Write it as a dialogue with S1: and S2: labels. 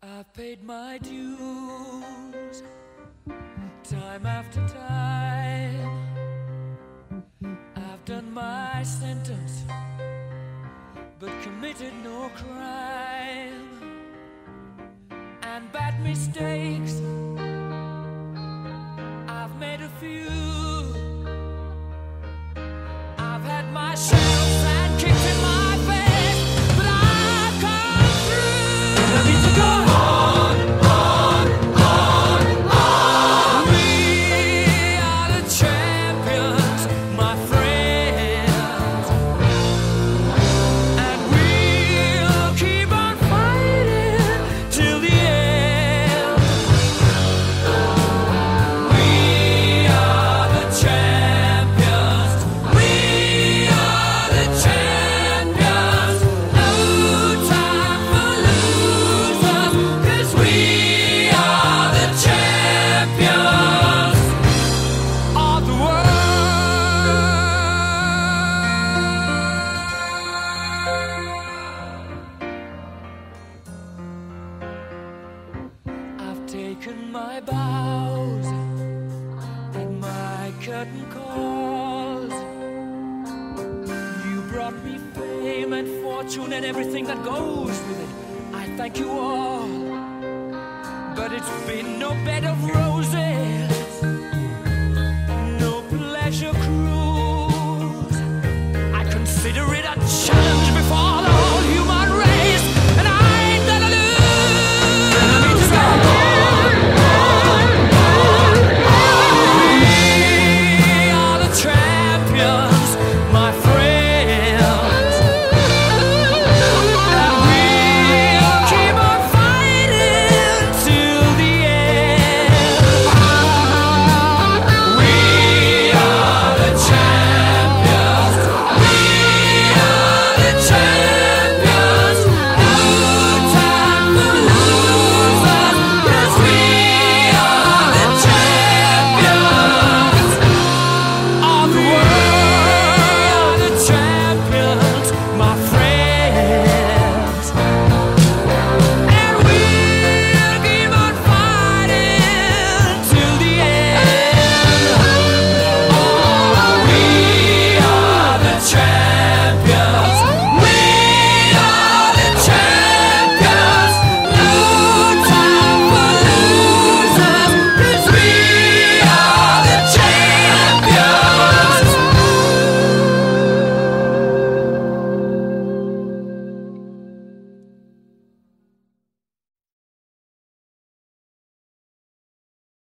S1: I've paid my dues, time after time. I've done my sentence, but committed no crime. And bad mistakes, I've made a few. I've had my share of sand kicked in my face, but I've come through. I need to go on, on, on, on. We are the champions, my friends, and we'll keep on fighting till the end. We are the champions. We are the champions. No time for losers, 'cause we are the champions of the world. I've taken my bows and my curtain calls. You brought me fame and fortune and everything that goes with it. I thank you all, but it's been no bed of roses.